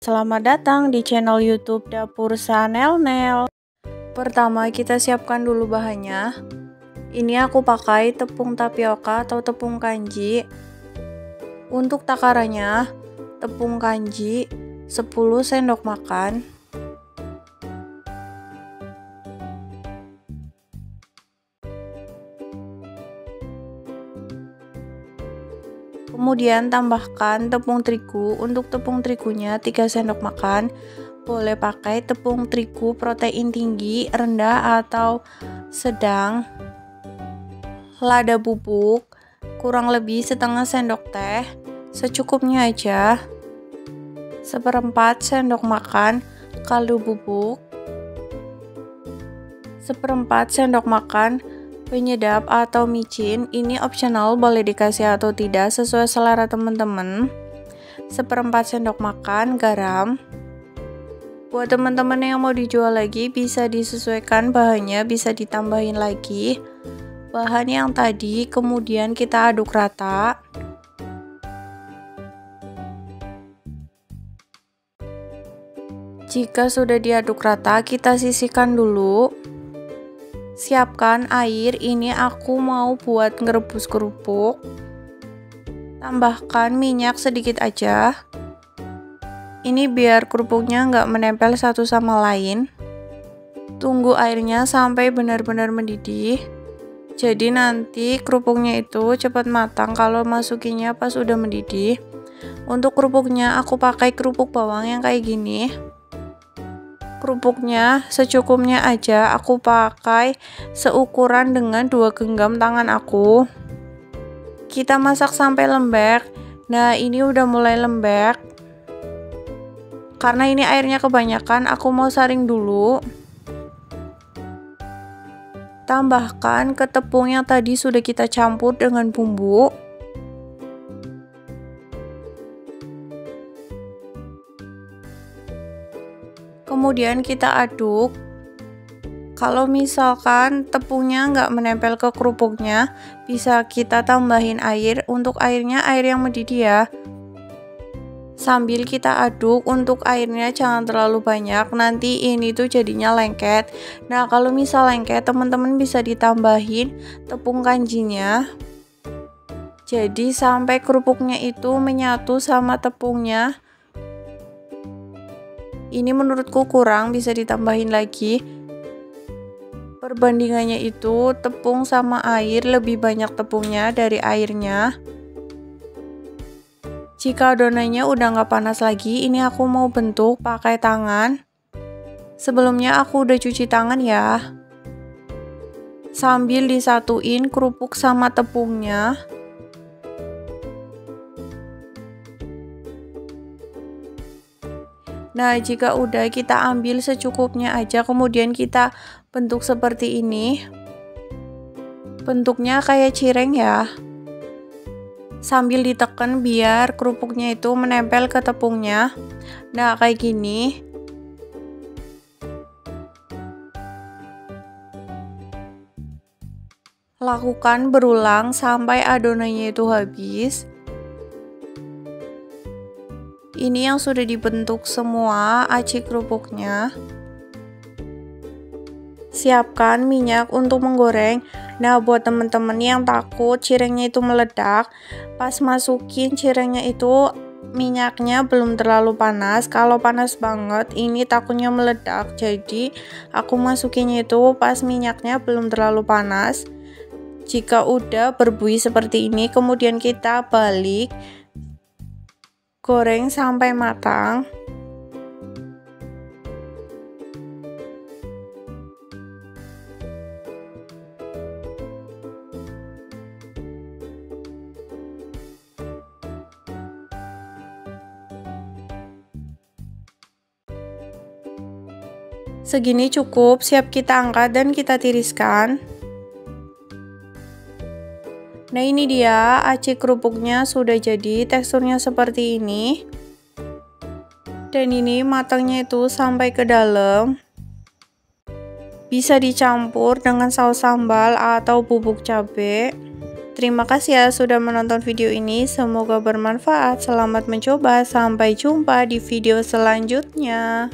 Selamat datang di channel YouTube Dapur Sanel Nel. Pertama kita siapkan dulu bahannya. Ini aku pakai tepung tapioka atau tepung kanji. Untuk takarannya, tepung kanji 10 sendok makan. Kemudian tambahkan tepung terigu. Untuk tepung terigunya 3 sendok makan. Boleh pakai tepung terigu protein tinggi, rendah atau sedang. Lada bubuk kurang lebih setengah sendok teh, secukupnya aja. 1/4 sendok makan kaldu bubuk. 1/4 sendok makan penyedap atau micin, ini optional, boleh dikasih atau tidak sesuai selera teman-teman. 1/4 sendok makan garam. Buat teman-teman yang mau dijual lagi bisa disesuaikan bahannya, bisa ditambahin lagi bahan yang tadi, kemudian kita aduk rata. Jika sudah diaduk rata, kita sisihkan dulu. Siapkan air, ini aku mau buat ngerebus kerupuk. Tambahkan minyak sedikit aja. Ini biar kerupuknya nggak menempel satu sama lain. Tunggu airnya sampai benar-benar mendidih. Jadi nanti kerupuknya itu cepat matang kalau masukinnya pas udah mendidih. Untuk kerupuknya aku pakai kerupuk bawang yang kayak gini. Kerupuknya secukupnya aja, aku pakai seukuran dengan 2 genggam tangan aku. Kita masak sampai lembek. Nah, ini udah mulai lembek. Karena ini airnya kebanyakan, aku mau saring dulu. Tambahkan ke tepung yang tadi sudah kita campur dengan bumbu. Kemudian kita aduk. Kalau misalkan tepungnya nggak menempel ke kerupuknya, bisa kita tambahin air. Untuk airnya air yang mendidih ya. Sambil kita aduk, untuk airnya jangan terlalu banyak, nanti ini tuh jadinya lengket. Nah, kalau misal lengket, teman-teman bisa ditambahin tepung kanjinya. Jadi sampai kerupuknya itu menyatu sama tepungnya. Ini menurutku kurang, bisa ditambahin lagi. Perbandingannya itu tepung sama air, lebih banyak tepungnya dari airnya. Jika adonannya udah nggak panas lagi, ini aku mau bentuk pakai tangan. Sebelumnya aku udah cuci tangan ya. Sambil disatuin kerupuk sama tepungnya. Nah, jika udah, kita ambil secukupnya aja, kemudian kita bentuk seperti ini. Bentuknya kayak cireng ya. Sambil ditekan biar kerupuknya itu menempel ke tepungnya. Nah, kayak gini. Lakukan berulang sampai adonannya itu habis. Ini yang sudah dibentuk semua aci kerupuknya. Siapkan minyak untuk menggoreng. Nah, buat teman-teman yang takut cirengnya itu meledak, pas masukin cirengnya itu minyaknya belum terlalu panas. Kalau panas banget, ini takutnya meledak. Jadi, aku masukinnya itu pas minyaknya belum terlalu panas. Jika udah berbuih seperti ini, kemudian kita balik. Goreng sampai matang. Segini cukup, siap kita angkat dan kita tiriskan. Nah, ini dia aci kerupuknya sudah jadi, teksturnya seperti ini. Dan ini matangnya itu sampai ke dalam. Bisa dicampur dengan saus sambal atau bubuk cabai. Terima kasih ya sudah menonton video ini, semoga bermanfaat. Selamat mencoba, sampai jumpa di video selanjutnya.